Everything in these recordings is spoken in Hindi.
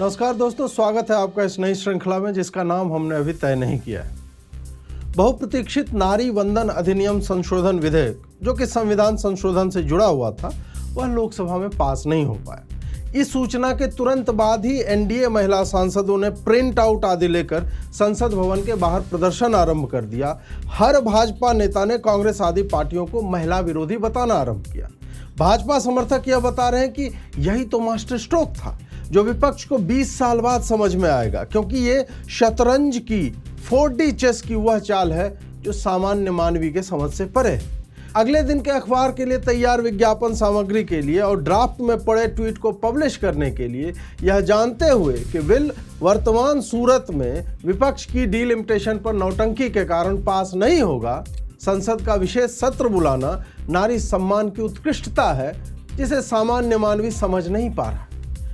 नमस्कार दोस्तों, स्वागत है आपका इस नई श्रृंखला में जिसका नाम हमने अभी तय नहीं किया है। बहुप्रतीक्षित नारी वंदन अधिनियम संशोधन विधेयक जो कि संविधान संशोधन से जुड़ा हुआ था, वह लोकसभा में पास नहीं हो पाया। इस सूचना के तुरंत बाद ही एनडीए महिला सांसदों ने प्रिंट आउट आदि लेकर संसद भवन के बाहर प्रदर्शन आरंभ कर दिया। हर भाजपा नेता ने कांग्रेस आदि पार्टियों को महिला विरोधी बताना आरंभ किया। भाजपा समर्थक यह बता रहे हैं कि यही तो मास्टर स्ट्रोक था जो विपक्ष को 20 साल बाद समझ में आएगा, क्योंकि ये शतरंज की 4D चेस की वह चाल है जो सामान्य मानवी के समझ से परे है। अगले दिन के अखबार के लिए तैयार विज्ञापन सामग्री के लिए और ड्राफ्ट में पड़े ट्वीट को पब्लिश करने के लिए, यह जानते हुए कि बिल वर्तमान सूरत में विपक्ष की डीलिमिटेशन पर नौटंकी के कारण पास नहीं होगा, संसद का विशेष सत्र बुलाना नारी सम्मान की उत्कृष्टता है जिसे सामान्य मानवी समझ नहीं पा रहा।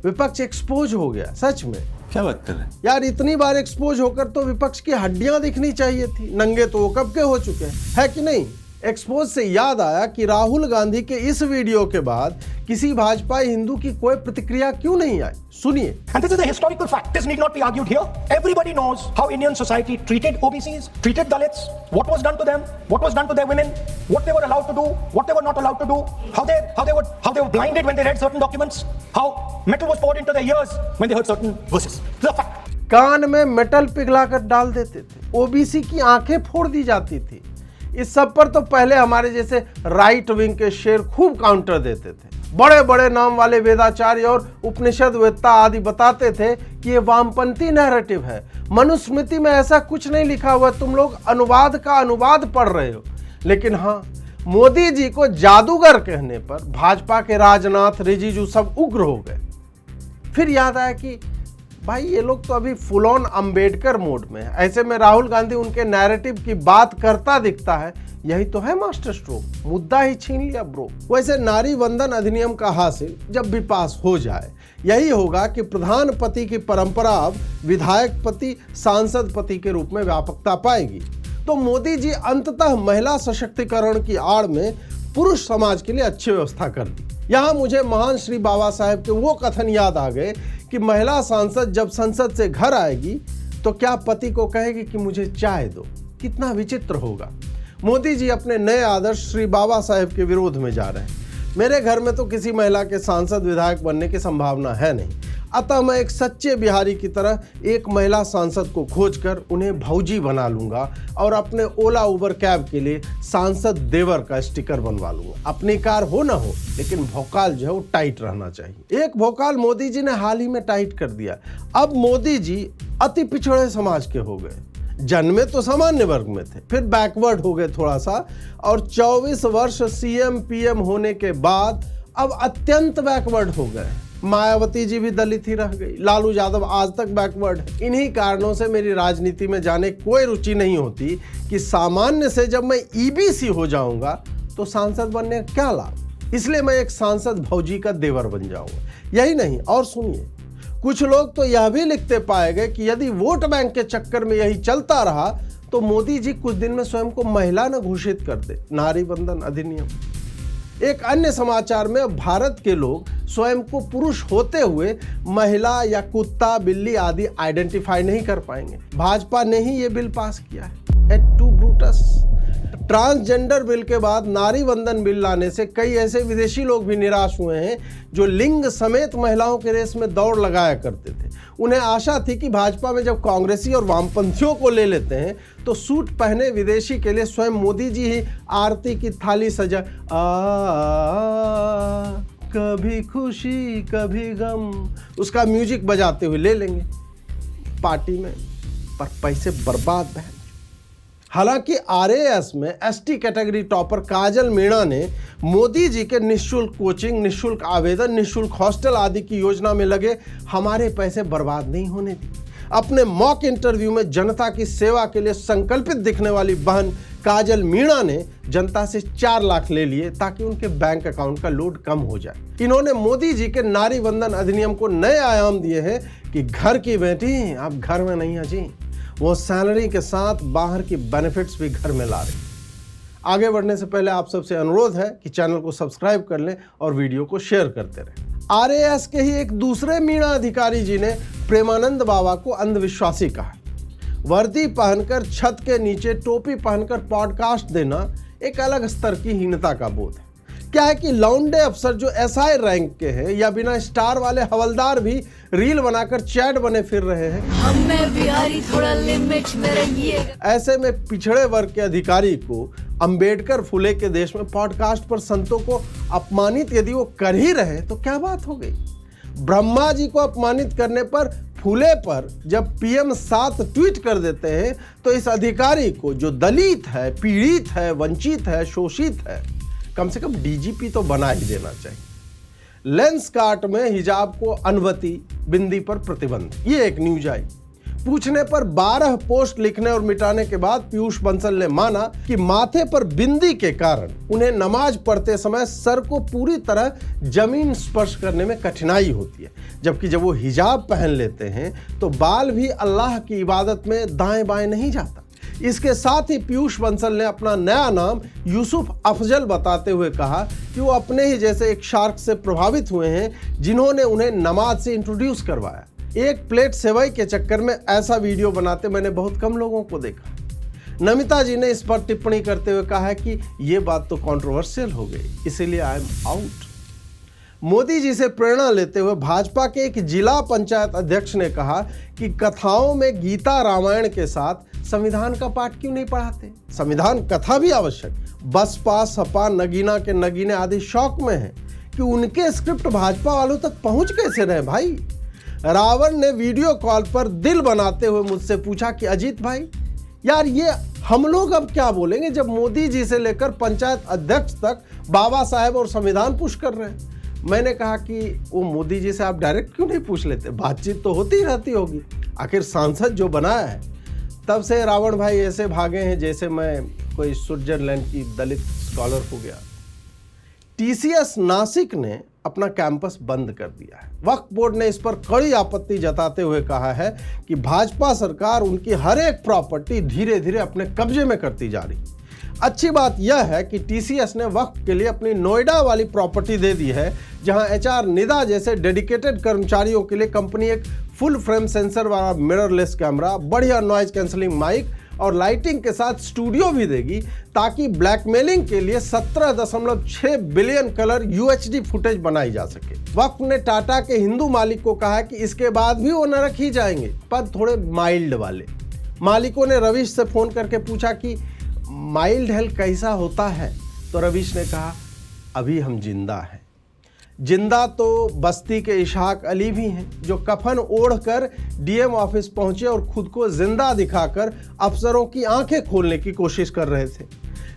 विपक्ष एक्सपोज हो गया। सच में क्या बात कर रहे हैं यार, इतनी बार एक्सपोज होकर तो विपक्ष की हड्डियां दिखनी चाहिए थी। नंगे तो वो कब के हो चुके हैं, है कि नहीं। एक्सपोज से याद आया कि राहुल गांधी के इस वीडियो के बाद किसी भाजपाई हिंदू की कोई प्रतिक्रिया क्यों नहीं आई। सुनिए। And this is a historical fact. This need not be argued here. Everybody knows how Indian society treated OBCs, treated Dalits, what was done to them, what was done to their women, what they were allowed to do, what they were not allowed to do, how they were blinded when they read certain documents, how metal was poured into their ears when they heard certain verses. This is a fact. कान में मेटल पिघलाकर डाल देते थे, ओबीसी की आंखें फोड़ दी जाती थी। इस सब पर तो पहले हमारे जैसे राइट विंग के शेर खूब काउंटर देते थे। बड़े बड़े नाम वाले वेदाचार्य और उपनिषद वेत्ता आदि बताते थे कि ये वामपंथी नैरेटिव है, मनुस्मृति में ऐसा कुछ नहीं लिखा हुआ, तुम लोग अनुवाद का अनुवाद पढ़ रहे हो। लेकिन हाँ, मोदी जी को जादूगर कहने पर भाजपा के राजनाथ, रिजिजू सब उग्र हो गए। फिर याद आया कि भाई ये लोग तो अभी फुल ऑन अंबेडकर मोड में है। ऐसे में राहुल गांधी उनके नैरेटिव की बात करता दिखता है। यही तो है मास्टर स्ट्रोक, मुद्दा ही छीन लिया ब्रो। वैसे नारी वंदन अधिनियम का हासिल जब भी पास हो जाए, यही होगा कि प्रधान पति की परंपरा अब विधायक पति, सांसद पति के रूप में व्यापकता पाएगी। तो मोदी जी अंततः महिला सशक्तिकरण की आड़ में पुरुष समाज के लिए अच्छी व्यवस्था कर दी। यहाँ मुझे महान श्री बाबा साहेब के वो कथन याद आ गए कि महिला सांसद जब संसद से घर आएगी तो क्या पति को कहेगी कि मुझे चाय दो। कितना विचित्र होगा। मोदी जी अपने नए आदर्श श्री बाबा साहेब के विरोध में जा रहे हैं। मेरे घर में तो किसी महिला के सांसद विधायक बनने की संभावना है नहीं, अतः मैं एक सच्चे बिहारी की तरह एक महिला सांसद को खोजकर उन्हें भौजी बना लूंगा और अपने ओला उबर कैब के लिए सांसद देवर का स्टिकर बनवा लूंगा। अपनी कार हो ना हो, लेकिन भौकाल जो है वो टाइट रहना चाहिए। एक भौकाल मोदी जी ने हाल ही में टाइट कर दिया। अब मोदी जी अति पिछड़े समाज के हो गए। जन्मे तो सामान्य वर्ग में थे, फिर बैकवर्ड हो गए थोड़ा सा, और 24 वर्ष सीएम पीएम होने के बाद अब अत्यंत बैकवर्ड हो गए। मायावती जी भी दलित ही रह गई, लालू यादव आज तक बैकवर्ड है। इन्हीं कारणों से मेरी राजनीति में जाने कोई रुचि नहीं होती कि सामान्य से जब मैं ईबीसी हो जाऊंगा तो सांसद बनने का क्या लाभ। इसलिए मैं एक सांसद भौजी का देवर बन जाऊंगा। यही नहीं, और सुनिए, कुछ लोग तो यह भी लिखते पाए गए कि यदि वोट बैंक के चक्कर में यही चलता रहा तो मोदी जी कुछ दिन में स्वयं को महिला न घोषित कर दे। नारी वंदन अधिनियम। एक अन्य समाचार में अब भारत के लोग स्वयं को पुरुष होते हुए महिला या कुत्ता, बिल्ली आदि आइडेंटिफाई नहीं कर पाएंगे। भाजपा ने ही ये बिल पास किया है। Et tu Brutus. Transgender bill के बाद नारी वंदन बिल लाने से कई ऐसे विदेशी लोग भी निराश हुए हैं जो लिंग समेत महिलाओं के रेस में दौड़ लगाया करते थे। उन्हें आशा थी कि भाजपा में जब कांग्रेसी और वामपंथियों को ले लेते हैं तो सूट पहने विदेशी के लिए स्वयं मोदी जी ही आरती की थाली सजा, कभी खुशी कभी गम, उसका म्यूजिक बजाते हुए ले लेंगे पार्टी में। पर पैसे बर्बाद बहन। हालांकि आरएएस में एसटी कैटेगरी टॉपर काजल मीणा ने मोदी जी के निःशुल्क कोचिंग, निःशुल्क आवेदन, निःशुल्क हॉस्टल आदि की योजना में लगे हमारे पैसे बर्बाद नहीं होने दी। अपने मॉक इंटरव्यू में जनता की सेवा के लिए संकल्पित दिखने वाली बहन काजल मीणा ने जनता से 4 लाख ले लिए ताकि उनके बैंक अकाउंट का लोड कम हो जाए। इन्होंने मोदी जी के नारी वंदन अधिनियम को नए आयाम दिए हैं कि घर की बेटी आप घर में नहीं है जी, वो सैलरी के साथ बाहर की बेनिफिट्स भी घर में ला रही। आगे बढ़ने से पहले आप सबसे अनुरोध है कि चैनल को सब्सक्राइब कर लें और वीडियो को शेयर करते रहें। आरएएस के ही एक दूसरे मीणा अधिकारी जी ने प्रेमानंद बाबा को अंधविश्वासी कहा। वर्दी पहनकर छत के नीचे टोपी पहनकर पॉडकास्ट देना एक अलग स्तर की हीनता का बोध है। क्या है कि लौंडे अफसर जो एसआई रैंक के हैं या बिना स्टार वाले हवलदार भी रील बनाकर चैट बने फिर रहे हैं। हमें बिहारी थोड़ा लिमिट में रहिएगा। ऐसे में पिछड़े वर्ग के अधिकारी को अंबेडकर फुले के देश में पॉडकास्ट पर संतों को अपमानित यदि वो कर ही रहे तो क्या बात हो गई। ब्रह्मा जी को अपमानित करने पर फुले पर जब पीएम 7 ट्वीट कर देते हैं तो इस अधिकारी को जो दलित है, पीड़ित है, वंचित है, शोषित है, कम से कम डीजीपी तो बना ही देना चाहिए। लेंस कार्ट में हिजाब को अनुमति, बिंदी पर प्रतिबंध, ये एक न्यूज आई। पूछने पर 12 पोस्ट लिखने और मिटाने के बाद पीयूष बंसल ने माना कि माथे पर बिंदी के कारण उन्हें नमाज पढ़ते समय सर को पूरी तरह जमीन स्पर्श करने में कठिनाई होती है, जबकि जब वो हिजाब पहन लेते हैं तो बाल भी अल्लाह की इबादत में दाएं बाएं नहीं जाता। इसके साथ ही पीयूष बंसल ने अपना नया नाम यूसुफ अफजल बताते हुए कहा कि वो अपने ही जैसे एक शार्क से प्रभावित हुए हैं जिन्होंने उन्हें नमाज से इंट्रोड्यूस करवाया। एक प्लेट सेवई के चक्कर में ऐसा वीडियो बनाते मैंने बहुत कम लोगों को देखा। नमिता जी ने इस पर टिप्पणी करते हुए कहा है कि ये बात तो कंट्रोवर्शियल हो गई, इसीलिए I am out. Modi ji से प्रेरणा लेते हुए भाजपा के एक जिला पंचायत अध्यक्ष ने कहा कि कथाओं में गीता रामायण के साथ संविधान का पाठ क्यों नहीं पढ़ाते। संविधान कथा भी आवश्यक। बसपा, सपा, नगीना के नगीने आदि शौक में है कि उनके स्क्रिप्ट भाजपा वालों तक पहुंच कैसे रहे भाई। रावण ने वीडियो कॉल पर दिल बनाते हुए मुझसे पूछा कि अजीत भाई यार ये हम लोग अब क्या बोलेंगे जब मोदी जी से लेकर पंचायत अध्यक्ष तक बाबा साहेब और संविधान पुश कर रहे हैं। मैंने कहा कि वो मोदी जी से आप डायरेक्ट क्यों नहीं पूछ लेते, बातचीत तो होती रहती होगी, आखिर सांसद जो बनाया है। तब से रावण भाई ऐसे भागे हैं जैसे मैं कोई स्विट्जरलैंड की दलित स्कॉलर हो गया। टीसीएस नासिक ने अपना कैंपस बंद कर दिया है। वक्फ बोर्ड ने इस पर कड़ी आपत्ति जताते हुए कहा है कि भाजपा सरकार उनकी हर एक प्रॉपर्टी धीरे धीरे अपने कब्जे में करती जा रही। अच्छी बात यह है कि टीसीएस ने वक्फ के लिए अपनी नोएडा वाली प्रॉपर्टी दे दी है, जहां एचआर निदा जैसे डेडिकेटेड कर्मचारियों के लिए कंपनी एक फुल फ्रेम सेंसर वाला मिररलेस कैमरा, बढ़िया नॉइज कैंसलिंग माइक और लाइटिंग के साथ स्टूडियो भी देगी, ताकि ब्लैकमेलिंग के लिए 17.6 बिलियन कलर यूएचडी फुटेज बनाई जा सके। वक्फ ने टाटा के हिंदू मालिक को कहा कि इसके बाद भी वो नरक ही जाएंगे, पर थोड़े माइल्ड वाले। मालिकों ने रविश से फोन करके पूछा कि माइल्ड हेल कैसा होता है, तो रविश ने कहा अभी हम जिंदा हैं। जिंदा तो बस्ती के इशाक अली भी हैं, जो कफन ओढ़कर डीएम ऑफिस पहुंचे और खुद को जिंदा दिखाकर अफसरों की आंखें खोलने की कोशिश कर रहे थे।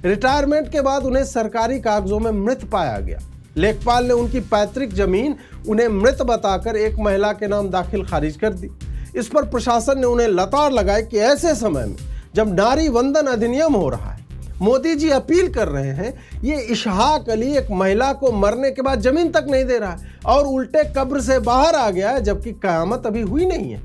रिटायरमेंट के बाद उन्हें सरकारी कागजों में मृत पाया गया। लेखपाल ने उनकी पैतृक जमीन उन्हें मृत बताकर एक महिला के नाम दाखिल खारिज कर दी। इस पर प्रशासन ने उन्हें लताड़ लगाई कि ऐसे समय में जब नारी वंदन अधिनियम हो रहा है, मोदी जी अपील कर रहे हैं, ये इशहाक अली एक महिला को मरने के बाद जमीन तक नहीं दे रहा है और उल्टे कब्र से बाहर आ गया है, जबकि कयामत अभी हुई नहीं है।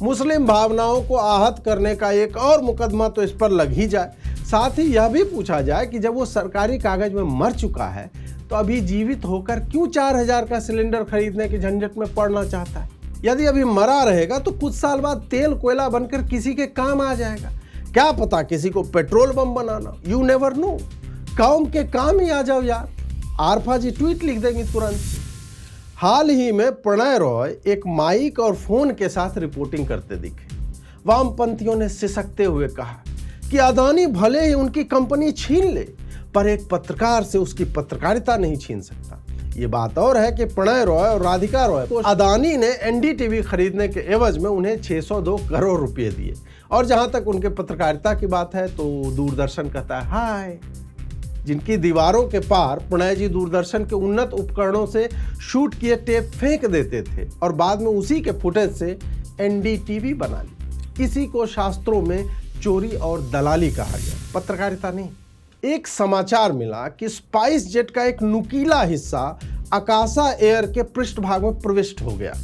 मुस्लिम भावनाओं को आहत करने का एक और मुकदमा तो इस पर लग ही जाए। साथ ही यह भी पूछा जाए कि जब वो सरकारी कागज में मर चुका है तो अभी जीवित होकर क्यों 4000 का सिलेंडर खरीदने के झंझट में पड़ना चाहता है। यदि अभी मरा रहेगा तो कुछ साल बाद तेल कोयला बनकर किसी के काम आ जाएगा। क्या पता किसी को petrol bomb banana, you never know. कौम के काम ही आ जाओ यार। आरफा जी ट्वीट लिख देंगी तुरंत। हाल ही में प्रणय रॉय एक माइक और फोन के साथ रिपोर्टिंग करते दिखे। वामपंथियों ने सिसकते हुए कहा कि अदानी भले ही उनकी कंपनी छीन ले, पर एक पत्रकार से उसकी पत्रकारिता नहीं छीन सकता। ये बात और है कि प्रणय रॉय और राधिका रॉय को अदानी ने एनडीटीवी खरीदने के एवज में उन्हें 602 करोड़ रुपए दिए। और जहां तक उनके पत्रकारिता की बात है तो दूरदर्शन कहता है हाय। जिनकी दीवारों के पार प्रणय जी दूरदर्शन के उन्नत उपकरणों से शूट किए टेप फेंक देते थे और बाद में उसी के फुटेज से एनडीटीवी बना ली। इसी को शास्त्रों में चोरी और दलाली कहा गया, पत्रकारिता नहीं। एक समाचार मिला कि स्पाइस जेट का एक नुकीला हिस्सा आकाशा एयर के पृष्ठभाग में प्रविष्ट हो गया।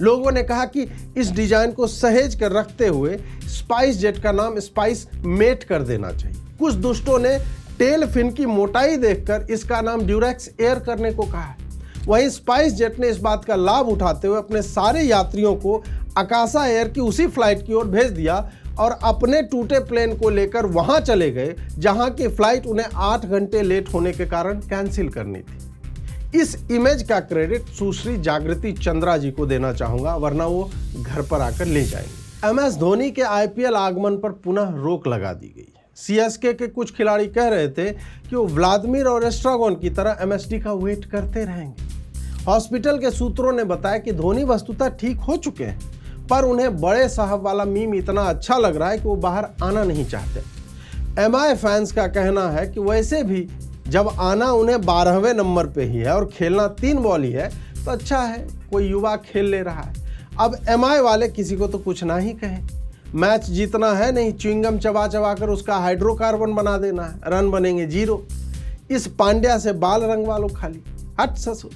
लोगों ने कहा कि इस डिजाइन को सहेज कर रखते हुए स्पाइस जेट का नाम स्पाइस मेट कर देना चाहिए। कुछ दुष्टों ने टेल फिन की मोटाई देखकर इसका नाम ड्यूरेक्स एयर करने को कहा है। वहीं स्पाइस जेट ने इस बात का लाभ उठाते हुए अपने सारे यात्रियों को अकाशा एयर की उसी फ्लाइट की ओर भेज दिया और अपने टूटे प्लेन को लेकर वहां चले गए जहां की फ्लाइट उन्हें 8 घंटे लेट होने के कारण कैंसिल करनी थी। इस इमेज का क्रेडिट सुश्री जागृति चंद्रा जी को देना चाहूंगा, वरना वो घर पर आकर ले जाएंगे। MS धोनी के IPL आगमन पर पुनः रोक लगा दी गई है। CSK के कुछ खिलाड़ी कह रहे थे कि वो व्लादिमीर और एस्ट्रागोन की तरह MSD का वेट करते रहेंगे। हॉस्पिटल के सूत्रों ने बताया कि धोनी वस्तुतः ठीक हो चुके हैं, पर उन्हें बड़े साहब वाला मीम इतना अच्छा लग रहा है कि वो बाहर आना नहीं चाहते। MI फैंस का कहना है कि वैसे भी जब आना उन्हें 12वें नंबर पे ही है और खेलना 3 बॉल ही है तो अच्छा है, कोई युवा खेल ले रहा है। अब MI वाले किसी को तो कुछ ना ही कहें। मैच जीतना है नहीं, च्युइंगम चबा चबा कर उसका हाइड्रोकार्बन बना देना है, रन बनेंगे 0। इस पांड्या से बाल रंग वालों खाली, हट ससुर।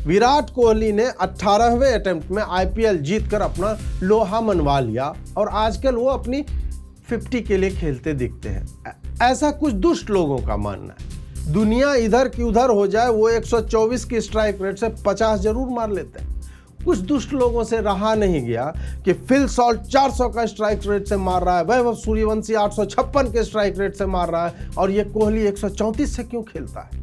विराट कोहली ने 18वें अटेम्प्ट में IPL जीतकर अपना लोहा मनवा लिया और आजकल वो अपनी 50 के लिए खेलते दिखते हैं, ऐसा कुछ दुष्ट लोगों का मानना है। दुनिया इधर की उधर हो जाए, वो 124 की स्ट्राइक रेट से 50 जरूर मार लेते हैं। कुछ दुष्ट लोगों से रहा नहीं गया कि फिल सॉल्ट 400 का स्ट्राइक रेट से मार रहा है, वैभव सूर्यवंशी 856 के स्ट्राइक रेट से मार रहा है और ये कोहली 134 से क्यों खेलता है।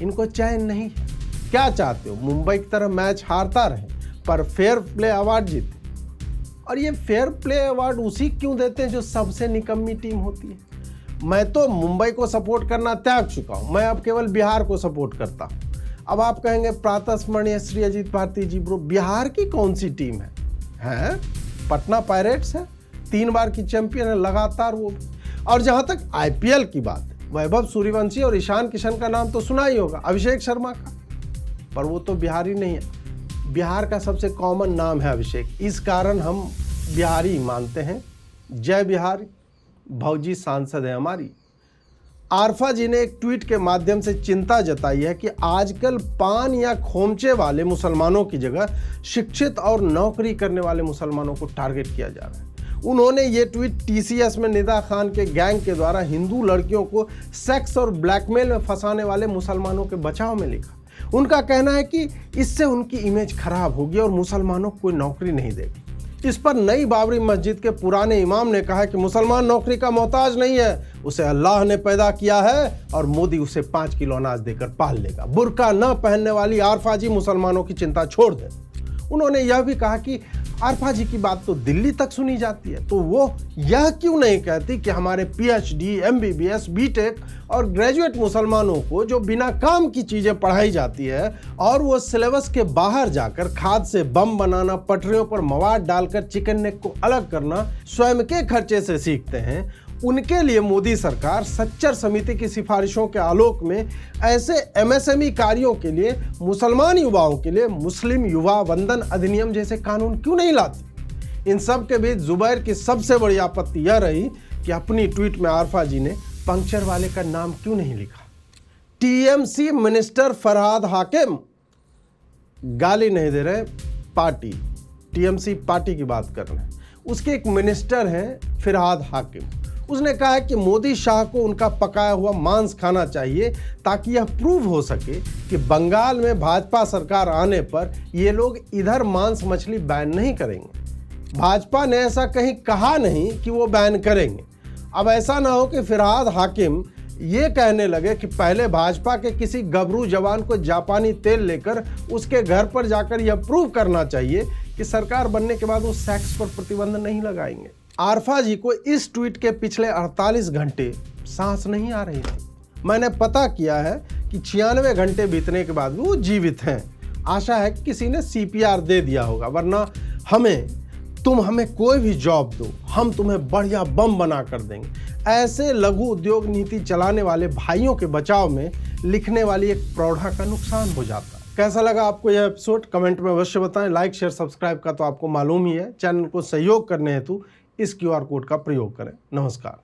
इनको चैन नहीं है। क्या चाहते हो, मुंबई की तरह मैच हारता रहे पर फेयर प्ले अवार्ड जीते? और ये फेयर प्ले अवार्ड उसी क्यों देते हैं जो सबसे निकम्मी टीम होती है। मैं तो मुंबई को सपोर्ट करना त्याग चुका हूं, मैं अब केवल बिहार को सपोर्ट करता हूं। अब आप कहेंगे प्रातः स्मरणीय श्री अजीत भारती जी, ब्रो बिहार की कौन सी टीम है? पटना पायरेट्स है, 3 बार की चैंपियन है लगातार वो। और जहां तक IPL की बात है, वैभव सूर्यवंशी और ईशान किशन का नाम तो सुना ही होगा, अभिषेक शर्मा का, पर वो तो बिहारी नहीं है। बिहार का सबसे कॉमन नाम है अभिषेक, इस कारण हम बिहारी मानते हैं। जय बिहार, भौजी सांसद है हमारी। आरफा जी ने एक ट्वीट के माध्यम से चिंता जताई है कि आजकल पान या खोमचे वाले मुसलमानों की जगह शिक्षित और नौकरी करने वाले मुसलमानों को टारगेट किया जा रहा है। उन्होंने ये ट्वीट TCS में निदा खान के गैंग के द्वारा हिंदू लड़कियों को सेक्स और ब्लैकमेल में फंसाने वाले मुसलमानों के बचाव में लिखा। उनका कहना है कि इससे उनकी इमेज खराब होगी और मुसलमानों को कोई नौकरी नहीं देगी। इस पर नई बाबरी मस्जिद के पुराने इमाम ने कहा कि मुसलमान नौकरी का मोहताज नहीं है, उसे अल्लाह ने पैदा किया है और मोदी उसे 5 किलो अनाज देकर पाल लेगा। बुर्का न पहनने वाली आरफा जी मुसलमानों की चिंता छोड़ दें। उन्होंने यह भी कहा कि आरफा जी की बात तो दिल्ली तक सुनी जाती है, तो वो यह क्यों नहीं कहती कि हमारे PhD, MBBS, BTech और ग्रेजुएट मुसलमानों को जो बिना काम की चीज़ें पढ़ाई जाती है और वो सिलेबस के बाहर जाकर खाद से बम बनाना, पटरियों पर मवाद डालकर चिकन नेक को अलग करना स्वयं के खर्चे से सीखते हैं, उनके लिए मोदी सरकार सच्चर समिति की सिफारिशों के आलोक में ऐसे MSME कार्यों के लिए मुसलमान युवाओं के लिए मुस्लिम युवा वंदन अधिनियम जैसे कानून क्यों नहीं लाती। इन सब के बीच जुबैर की सबसे बड़ी आपत्ति यह रही कि अपनी ट्वीट में आरफा जी ने पंक्चर वाले का नाम क्यों नहीं लिखा। TMC मिनिस्टर फरहाद हाकिम, गाली नहीं दे रहे, पार्टी TMC पार्टी की बात कर रहे हैं, उसके एक मिनिस्टर हैं फरहाद हाकिम। उसने कहा है कि मोदी शाह को उनका पकाया हुआ मांस खाना चाहिए ताकि यह प्रूव हो सके कि बंगाल में भाजपा सरकार आने पर ये लोग इधर मांस मछली बैन नहीं करेंगे। भाजपा ने ऐसा कहीं कहा नहीं कि वो बैन करेंगे। अब ऐसा ना हो कि फरहाद हाकिम ये कहने लगे कि पहले भाजपा के किसी गबरू जवान को जापानी तेल लेकर उसके घर पर जाकर यह प्रूव करना चाहिए कि सरकार बनने के बाद वो सेक्स पर प्रतिबंध नहीं लगाएंगे। आरफा जी को इस ट्वीट के पिछले 48 घंटे सांस नहीं आ रही थी। मैंने पता किया है कि 96 घंटे बीतने के बाद भी वो जीवित हैं। आशा है कि किसी ने CPR दे दिया होगा, वरना तुम हमें कोई भी जॉब दो, हम तुम्हें बढ़िया बम बना कर देंगे। ऐसे लघु उद्योग नीति चलाने वाले भाइयों के बचाव में लिखने वाली एक प्रौढ़ा का नुकसान हो जाता है। कैसा लगा आपको यह एपिसोड, कमेंट में अवश्य बताएं। लाइक, शेयर, सब्सक्राइब का तो आपको मालूम ही है। चैनल को सहयोग करने हेतु इस QR कोड का प्रयोग करें। नमस्कार।